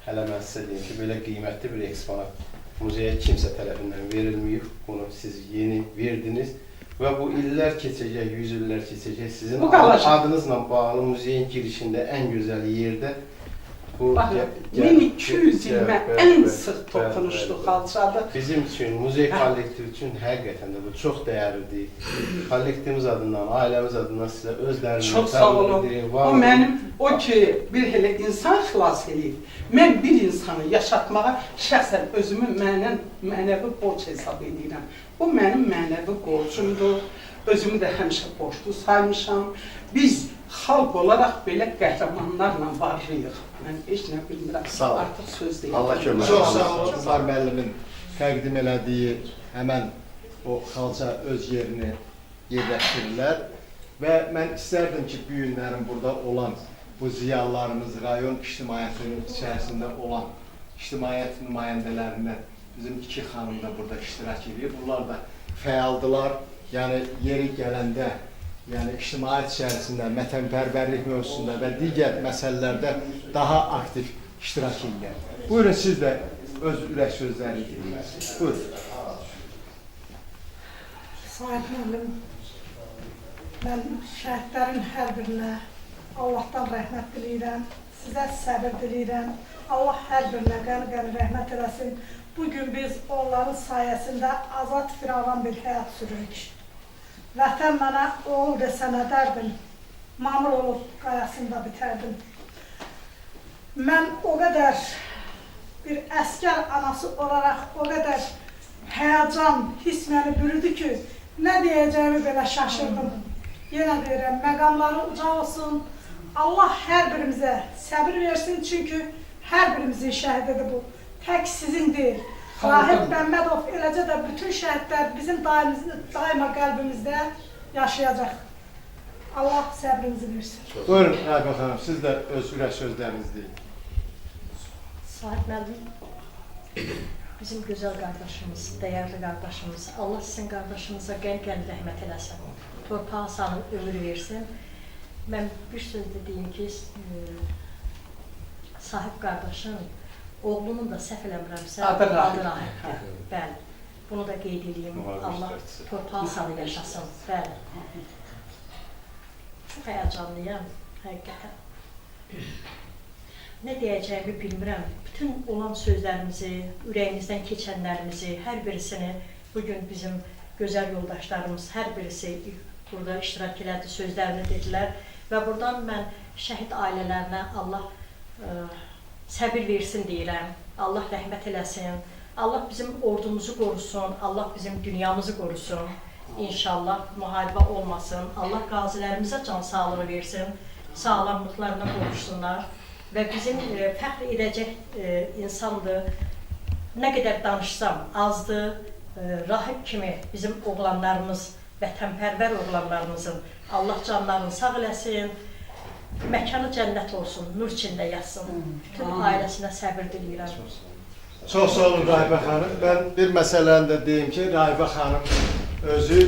hələ mən sizə deyim ki, belə qiymətli bir eksponat muzeyə kimsə tərəfindən verilməyib. Bunu siz yeni verdiniz və bu illər keçəcək, 100 illər keçəcək. Sizin adınızla bağlı muzeyin girişində ən gözəl yerdə bu 1200 ilmə ən sıx toxunuşlu xalçadır. Bizim üçün, muzey kollektivi üçün həqiqətən də bu çox dəyərlidir. Kollektivimiz adından, ailəmiz adından sizə öz dərinliklər çox sağ olun. O mənim, o ki, bir elə insan xilas edib. Mən bir insanı yaşatmağa şəxsən özümü mənəvi borc hesab edirəm. Bu mənim mənəvi borcumdur. Özümü də həmişə borclu saymışam. Biz xalq olaraq belə qəhrəmanlarla varlıyıq. Mən heç nə bilmirəm. Artıq söz deyil. Allah kömək. Çox sağ olun. Nübar müəllimin təqdim elədiyi həmən o xalça öz yerini yerləşdirirlər. Və mən istərdim ki, bu günlərin burada olan bu ziyalılarımız, rayon ictimaiyyətinin içərisində olan ictimaiyyət nümayəndələrindən bizim 2 xanım da burada iştirak edir. Bunlar da fəaldılar. Yəni yeri gələndə, yəni ictimaiyyət içərisində, vətənpərvərlik mövzusunda və digər məsələlərdə daha aktiv iştirak edirlər. Buyurun siz də öz ürək sözləri deyirsiniz. Buyurun. Sahib müəllim, mən şəhidlərin hər birinə Allah'tan rəhmət diləyirəm. Sizə səbir diləyirəm. Allah hər birinə qəni rəhmət eləsin. Bugün biz onların sayəsində azad firavan bir həyat sürürük. Vətən mənə oğul desənə dərdim. Mamur olub qayasında bitərdim. Mən o qədər bir əskər anası olaraq o qədər həyəcan, hiss məni bürüdü ki, nə deyəcəyimi belə şaşırdım. Yenə deyirəm, məqamları uca olsun. Allah hər birimizə səbir versin, çünki hər birimizin şəhididir bu. Tək sizin deyil. Rahib Məmmədov, eləcə də bütün şəhidlər bizim daima qəlbimizdə yaşayacaq. Allah səbrinizi versin. Buyurun Rəhbə xanım, siz də öz ürək sözlərinizi deyin. Sahib müəllim, bizim gözəl qardaşımız, dəyərli qardaşımız, Allah sizin qardaşınıza qəlb rəhmət eləsin, torpağa salın, ömür versin. Mən bir sözdə deyim ki, sahib qardaşın, oğlunun da səhv eləmirəmsə, adı Rahibdir. Bəli, bunu da qeyd edeyim, Allah torpağa salı yaşasın, bəli. Çox həyəcanlıyam, həqiqətən. Nə deyəcəyimi bilmirəm. Bütün olan sözlərimizi, ürəyimizdən keçənlərimizi, hər birisini bugün bizim gözəl yoldaşlarımız, hər birisi burada iştirak elədi, sözlərini dedilər. Və buradan mən şəhid ailələrinə Allah səbir versin deyirəm. Allah rəhmət eləsin. Allah bizim ordumuzu qorusun. Allah bizim dünyamızı qorusun. İnşallah müharibə olmasın. Allah qazilərimizə can sağlığı versin. Sağlamlıqlarına qovuşsunlar. Və bizim fəxr edəcək insandır. Nə qədər danışsam azdır. Rahib kimi bizim oğlanlarımız, vətənpərvər oğlanlarımızın Allah canlarını sağ eləsin. Məkanı cənnət olsun, nur içində yatsın. Bütün ailəsinə səbir diləyirəm. Çox sağ olun Rahibə xanım. Mən bir məsələni də deyim ki, Rahibə xanım özü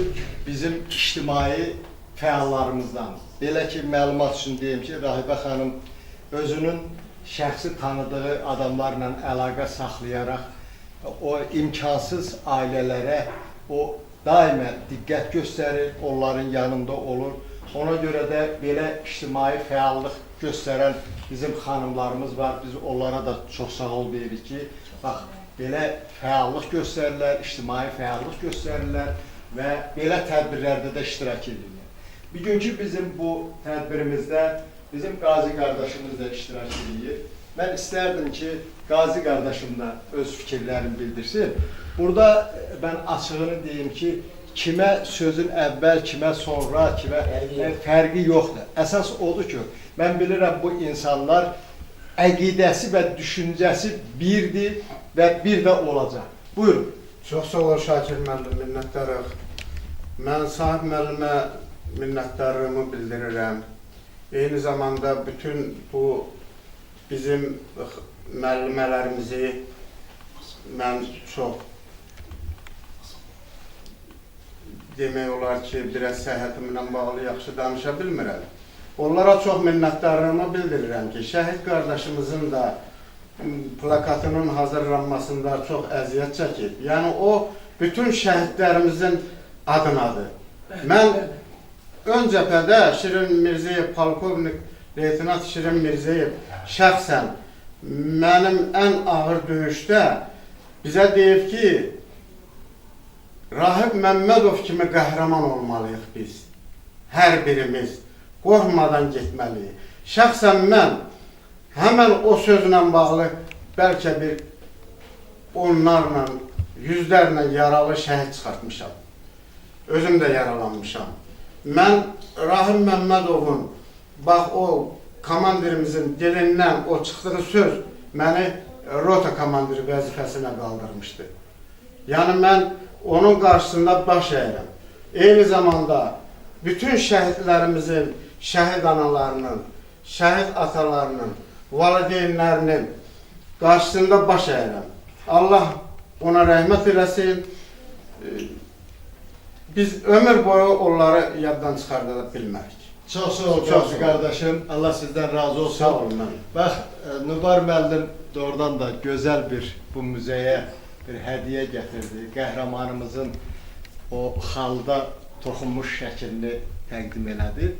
bizim ictimai fəallarımızdan. Belə ki, məlumat üçün deyim ki, Rahibə xanım özünün şəxsi tanıdığı adamlarla əlaqə saxlayaraq o imkansız ailələrə o daimə diqqət göstərir, onların yanında olur. Ona görə də belə ictimai fəallıq göstərən bizim xanımlarımız var. Biz onlara da çox sağ ol deyirik ki, bax, belə fəallıq göstərirlər, ictimai fəallıq göstərirlər və belə tədbirlərdə də iştirak edirlər. Bugünkü bizim bu tədbirimizdə bizim Qazi qardaşımız da iştirak edir. Mən istərdim ki, Qazi qardaşım da öz fikirlərini bildirsin. Burada mən açığını deyim ki, kimə sözün əvvəl, kimə sonra, kimə fərqi yoxdur. Əsas odur ki, mən bilirəm bu insanlar əqidəsi və düşüncəsi birdir və bir də olacaq. Buyurun. Çox sağ ol Şakir müəllim, minnətdarıq. Mən sahib müəllimə minnətdarlığımı bildirirəm. Eyni zamanda bütün bu bizim müəllimələrimizi mən çox demək olar ki, biraz səhhətimlə bağlı yaxşı danışa bilmirəm. Onlara çox minnətdarlığımı bildirirəm ki, şəhid qardaşımızın da plakatının hazırlanmasında çox əziyyət çəkib. Yəni o, bütün şəhidlərimizin adınadır. Mən ön cəbhədə Şirin Mirzəyev, polkovnik leytenant Şirin Mirzəyev şəxsən mənim ən ağır döyüşdə bizə deyib ki, Rahib Məmmədov kimi qəhrəman olmalıyıq biz. Hər birimiz qorxmadan getməliyik. Şəxsən mən həmən o sözlə bağlı bəlkə bir onlarla, yüzlərlə yaralı şəhid çıxartmışam. Özüm də yaralanmışam. Mən Rahib Məmmədovun, bax o komandirimizin dilindən o çıxdığı söz məni rota komandiri vəzifəsinə qaldırmışdı. Yəni mən onun qarşısında baş əyirəm. Eyni zamanda bütün şəhidlərimizin, şəhid analarının, şəhid atalarının, valideynlərinin qarşısında baş əyirəm. Allah ona rəhmət eləsin. Biz ömür boyu onları yaddan çıxarda bilmərik. Çox sağ ol, Qazi qardaşım. Allah sizdən razı olsun. Sağ olun. Bax, Nubar müəllim doğrudan da gözəl bir bu müzəyə bir hədiyyə gətirdi. Qəhrəmanımızın o xalda toxunmuş şəklini təqdim elədi.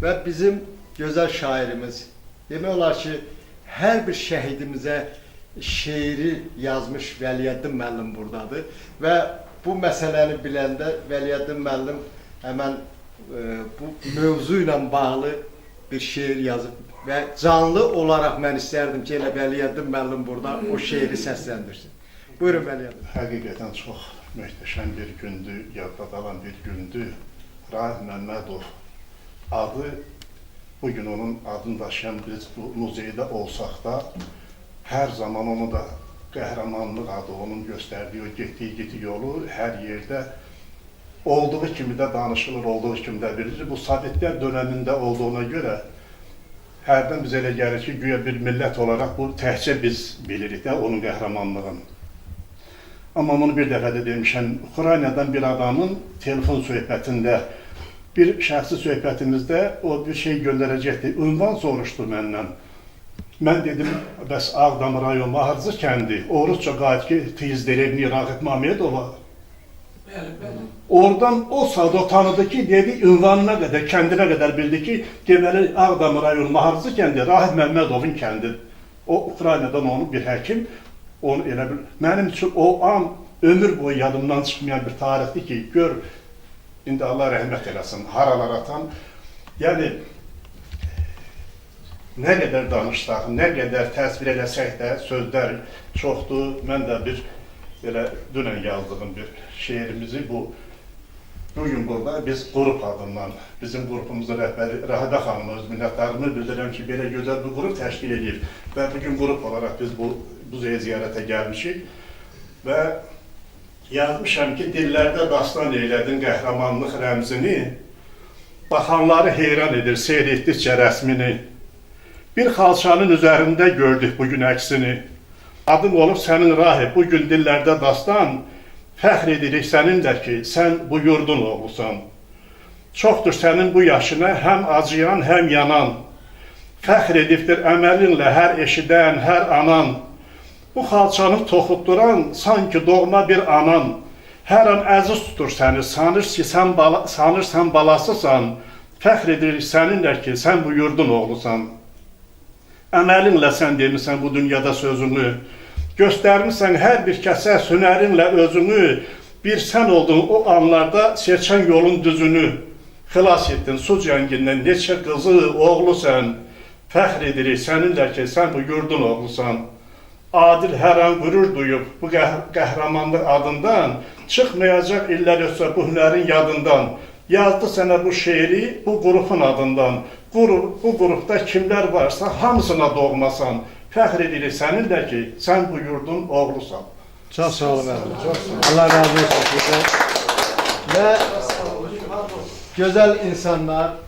Və bizim gözəl şairimiz. Demək olar ki, hər bir şəhidimizə şeiri yazmış Vəliəddin müəllim buradadır və bu məsələni biləndə Vəliəddin müəllim həmən bu mövzu ilə bağlı bir şeir yazıb və canlı olaraq mən istərdim ki, elə Vəliəddin müəllim burada o şeiri səsləndirsin. Buyurun Vəliəddin. Həqiqətən çox möhtəşəm bir gündür, yadda qalan bir gündür. Rahib Məmmədov adı, bugün onun adını daşıyan biz bu muzeydə olsaq da, hər zaman onu da qəhrəmanlıq adı, onun göstərdiyi, getdiyi yolu hər yerdə olduğu kimi də danışılır, olduğu kimi də bilir. Bu Sovetlər dönəmində olduğuna görə hərdən biz elə gəlir ki, güya bir millət olaraq bu təhcə biz bilirik də onun qəhrəmanlığını. Amma onu bir dəfə də demişəm, Ukraynadan bir adamın telefon söhbətində, bir şəxsi söhbətimizdə o bir şey göndərəcəkdi, ünvan soruşdu məndən. Mən dedim, bəs Ağdam rayon Maharcı kəndi, Oruçca qayıt ki, Tizderevni Rahib Mamedova. Oradan o saat o tanıdı ki, dedi, ünvanına qədər, kəndinə qədər bildi ki, deməli Ağdam rayon Maharcı kəndi, Rahib Məmmədovun kəndi. O, Ukraynadan onu bir həkim, onu elə bil. Mənim üçün o an ömür boyu yadımdan çıxmayan bir tarixdir ki, gör, indi Allah rəhmət eləsin, haralar atan. Yəni, nə qədər danışsaq, nə qədər təsvir eləsək də sözlər çoxdur. Mən də bir, elə dünən yazdığım bir şeirimizi bugün burada biz qrup adından, bizim qrupumuzun rəhbəri Rahibə xanıma öz minnətdarımı bildirəm ki, belə gözəl bir qrup təşkil edib və bugün qrup olaraq biz bu muzeye ziyarətə gəlmişik və yazmışam ki, dillərdə dastan eylədin qəhrəmanlıq rəmzini, baxanları heyran edir, seyr etdikcə rəsmini. Bir xalçanın üzərində gördük bugün əksini, adın olub sənin rahib, bugün dillərdə dastan, fəxr edirik səninlə ki, sən bu yurdun oğlusan. Çoxdur sənin bu yaşına həm acıyan, həm yanan, fəxr edibdir əməlinlə hər eşidən, hər anan. Bu xalçanı toxutduran sanki doğma bir anan, hər an əziz tutur səni, sanırsan balasısan, fəxr edirik səninlə ki, sən bu yurdun oğlusan. Əməlinlə sən demirsən bu dünyada sözünü, göstərmirsən hər bir kəsə hünərinlə özünü, bir sən oldun o anlarda seçən yolun düzünü, xilas etdin su cəngindən neçə qızı, oğlu sən, fəxr edirik səninlə ki, sən bu yurdun oğlusan. Adil hər an qürur duyub bu qəhrəmanlıq adından, çıxmayacaq illər ötsə bu hünərin yadından, yazdı sənə bu şeiri bu qrupun adından, bu qrupda kimlər varsa hamısına doğmasan, fəxr edirik səninlə ki, sən bu yurdun oğlusan. Çox sağ olun, çox sağ olun. Allah razı olsun sizə. Və gözəl insanlar,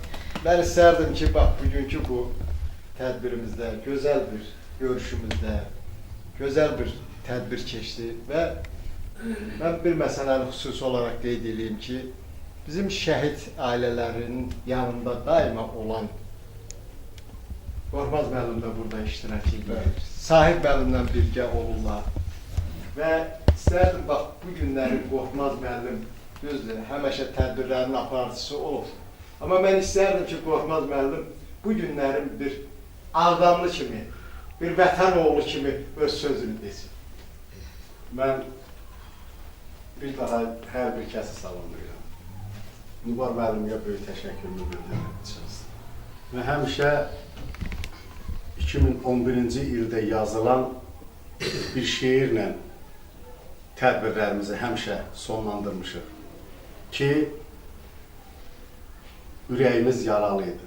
mən istərdim ki, bax, bugünkü bu tədbirimizdə, gözəl bir görüşümüzdə, gözəl bir tədbir keçdi və mən bir məsələni xüsusi olaraq qeyd edeyim ki, bizim şəhid ailələrinin yanında daima olan Qorxmaz müəllim də burada iştirak edir. Sahib müəllimlə birgə olurlar. Və istərdim, bax, bu günləri Qorxmaz müəllim düzdür, həmişə tədbirlərin aparıcısı olur. Amma mən istərdim ki, Qorxmaz müəllim bu günlərin bir Ağdamlı kimi, bir vətən oğlu kimi öz sözünü desin. Mən bir daha hər bir kəsi salamlayıram. Nubar müəllimə böyük təşəkkürümü bildirmək üçün. Və həmişə 2011-ci ildə yazılan bir şeirlə tədbirlərimizi həmişə sonlandırmışıq ki, ürəyimiz yaralı idi,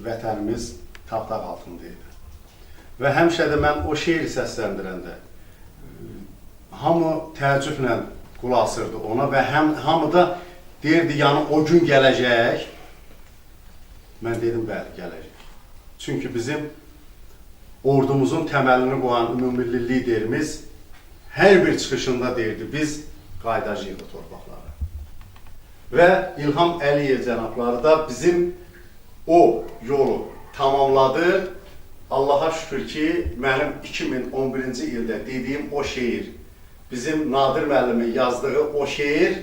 vətənimiz tapdaq altında idi. Və həmişə də mən o şeiri səsləndirəndə hamı təəccüblə qulaq asırdı ona və hamı da deyirdi, yəni o gün gələcək. Mən dedim, bəli, gələcək. Çünki bizim ordumuzun təməlini qoyan ümumilli liderimiz hər bir çıxışında deyirdi, biz qaydacağıq o torpaqlara. Və İlham Əliyev cənabları da bizim o yolu tamamladı. Allaha şükür ki, mənim 2011-ci ildə dediyim o şeir, bizim Nadir müəllimin yazdığı o şeir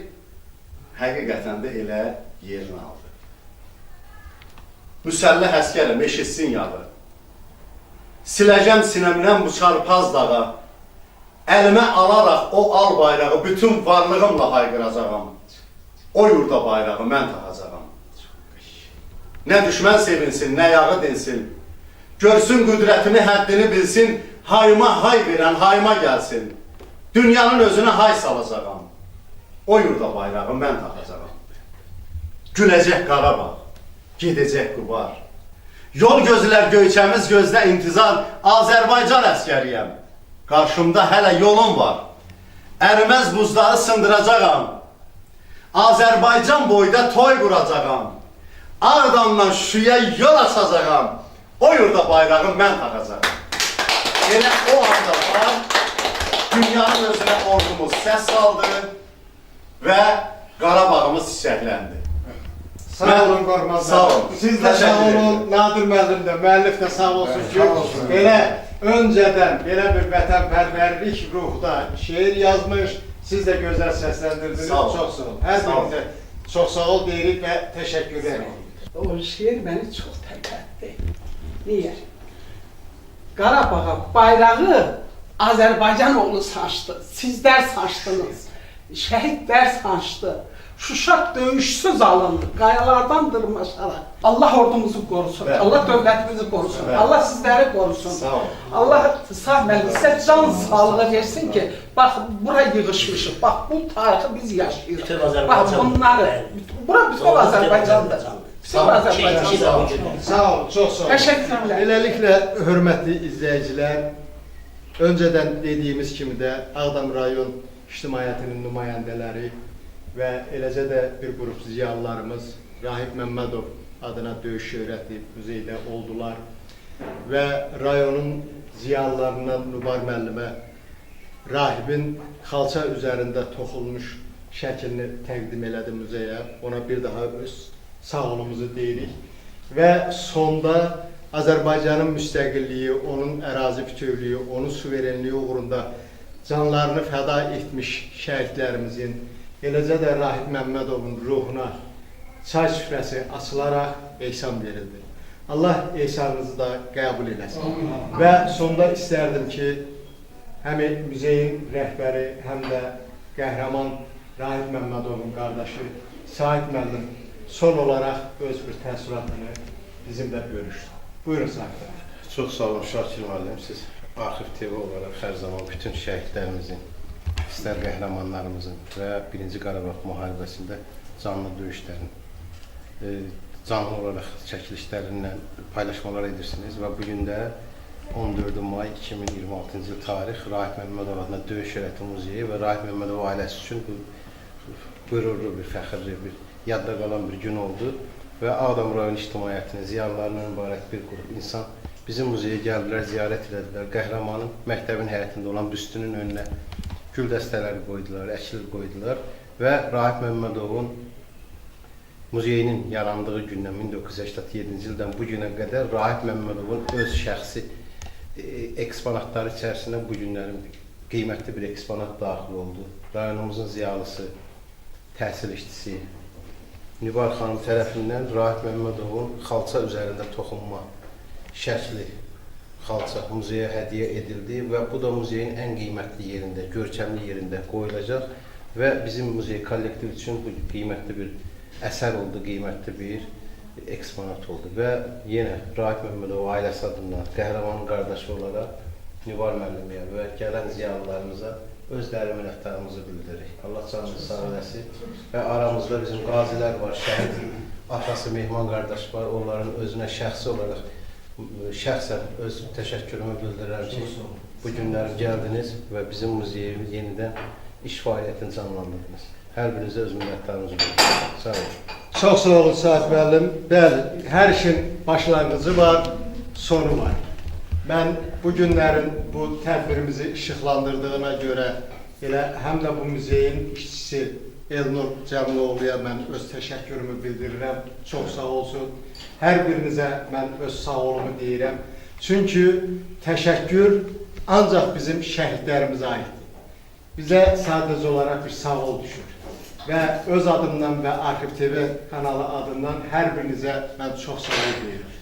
həqiqətən də elə yerini aldı. Müsəlləh əskərim, eşitsin yağı. Siləcəm sinəmdən bu çarpaz dağa. Əlimə alaraq o al bayrağı bütün varlığımla haykıracağam. O yurda bayrağı mən taxacağam. Nə düşmən sevinsin, nə yağı dinsin. Görsün qüdrətini, həddini bilsin. Hayma hay verən hayma gəlsin. Dünyanın özünə hay salacağam. O yurda bayrağı mən taxacağam. Güləcək Qarabağ, gedəcək Qubar. Yol gözlər göyçəmiz gözlə intizar, Azərbaycan əskəriyəm. Qarşımda hələ yolum var. Əriməz buzları sındıracağam. Azərbaycan boyda toy quracağam. Ağdamdan Şuşaya yol açacağam. O yurda bayrağı mən taxacağam. Elə o anda var, dünyanın özünə ordumuz səs saldı və Qarabağımız çiçəkləndi. Sağ olun Qormazlar. Sağ olun. Siz de sağ olun. Nadir müəllim də, müəllif də sağ olsun ki, belə öncədən belə bir vətənpərvərlik ruhda şeir yazmış, siz də gözəl səsləndirdiniz. Sağ olun. Çox sağ olun. Hər birinizə çox sağ ol deyirik və təşəkkür edirik. O şiir məni çox tərpətdi. Niyə? Qarabağa bayrağı Azərbaycan oğlu saçdı. Sizlər saçdınız. Şəhidlər saçdı. Şuşa döyüşsüz alındı. Qayalardan dırmaşaraq. Allah ordumuzu korusun. Evet. Allah dövlətimizi korusun. Evet. Allah sizləri korusun. Sağ olun. Allah sağ sizə can sağlığı versin ki, bax bura yığışmışıq. Bax bu tarixi biz yaşayırıq. Bax bunları. Bura bütün Azərbaycandır. Sağ olun, çox sağ olun. Təşəkkürlər. Beləliklə, hörmətli izləyicilər, öncədən dediyimiz kimi də Ağdam rayon ictimaiyyətinin nümayəndələri və eləcə də bir qrup ziyalılarımız Rahib Məmmədov adına döyüş şöhrətli muzeydə oldular və rayonun ziyalılarından Nubar müəllimə rahibin xalça üzərində toxulmuş şəklini təqdim elədi muzeyə. Ona bir daha öz sağolumuzu deyirik və sonda Azərbaycanın müstəqilliyi, onun ərazi bütövlüyü, onun suverenliyi uğrunda canlarını fəda etmiş şəhidlərimizin, eləcə də Rahib Məmmədovun ruhuna çay süfrəsi açılaraq ehsan verildi. Allah ehsanınızı da qəbul eləsin. Və sonda istərdim ki, həm muzeyin rəhbəri, həm də qəhrəman Rahib Məmmədovun qardaşı Sahib müəllim son olaraq öz bir təəssüratını bizimlə bölüşdü. Buyurun Sahib müəllim. Çox sağ olun Şakir müəllim. Siz Arxiv TV olaraq hər zaman bütün şəhidlərimizin, istər qəhrəmanlarımızın və 1-ci Qarabağ müharibəsində canlı döyüşlərin canlı olaraq çəkilişlərindən paylaşmalar edirsiniz və bugün də 14 may 2026-cı il tarix Rahib Məmmədov adına döyüş şöhrəti muzeyi və Rahib Məmmədov ailəsi üçün qürurlu bir, fəxrli bir, yadda qalan bir gün oldu və Ağdam rayon ictimaiyyətinin, ziyalılarından ibarət bir qrup insan bizim muzeyə gəldilər, ziyarət edədilər. Qəhrəmanın məktəbin həyətində olan büstünün önünə gül dəstələri qoydular, əkil qoydular və Rahib Məmmədovun muzeyinin yarandığı gündən 1987-ci ildən bu günə qədər Rahib Məmmədovun öz şəxsi eksponatları içərisində bu günlərin qiymətli bir eksponat daxil oldu. Rayonumuzun ziyalısı, təhsil işçisi Nübar xanım tərəfindən Rahib Məmmədovun xalça üzərində toxunma şəkli xalça muzeyə hədiyyə edildi və bu da muzeyin ən qiymətli yerində, görkəmli yerində qoyulacaq və bizim muzey kollektiv üçün bu qiymətli bir əsər oldu, qiymətli bir eksponat oldu və yenə Rahib Məmmədov ailəsi adından qəhrəman qardaşı olaraq Nübar müəllimiyə və gələn ziyalılarımıza öz dərin minnətdarımızı bildiririk. Allah canını sağ eləsin və aramızda bizim qazilər var, şəhid atası Mehman qardaş var, onların özünə şəxsi olaraq şəxsən öz təşəkkürümü bildirirəm ki, bu günlər gəldiniz və bizim muzeyimiz yenidən iş fəaliyyətini canlandırdınız. Hər birinizə öz minnətdarımızı bildirirəm. Sağ olun. Çox sağ olun Sahib müəllim. Bəli, hər işin başlanğıcı var, sonu var. Mən bu günlərin bu tədbirimizi işıqlandırdığına görə elə həm də bu muzeyin işçisi Elnur Cəmiloğluya mən öz təşəkkürümü bildirirəm. Çox sağ olsun. Hər birinizə mən öz sağ olumu deyirəm. Çünki təşəkkür ancaq bizim şəhidlərimizə aiddir. Bizə sadəcə olaraq bir sağ ol düşür. və öz adımdan və Arxiv TV kanalı adından hər birinizə mən çox sağ ol deyirəm.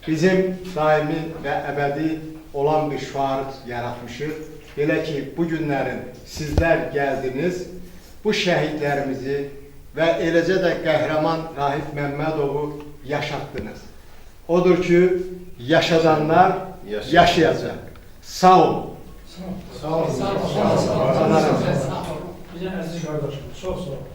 Bizim daimi və əbədi olan bir şüar yaratmışıq. Belə ki, bu günlərin sizlər gəldiniz, bu şəhidlərimizi və eləcə də qəhrəman Rahib Məmmədovu yaşatdınız. Odur ki, yaşadanlar yaşayacaq. Sağ olun. Sağ olun. Sağ olun. Sağ olun. Bizə əziz qardaşım, çox sağ olun.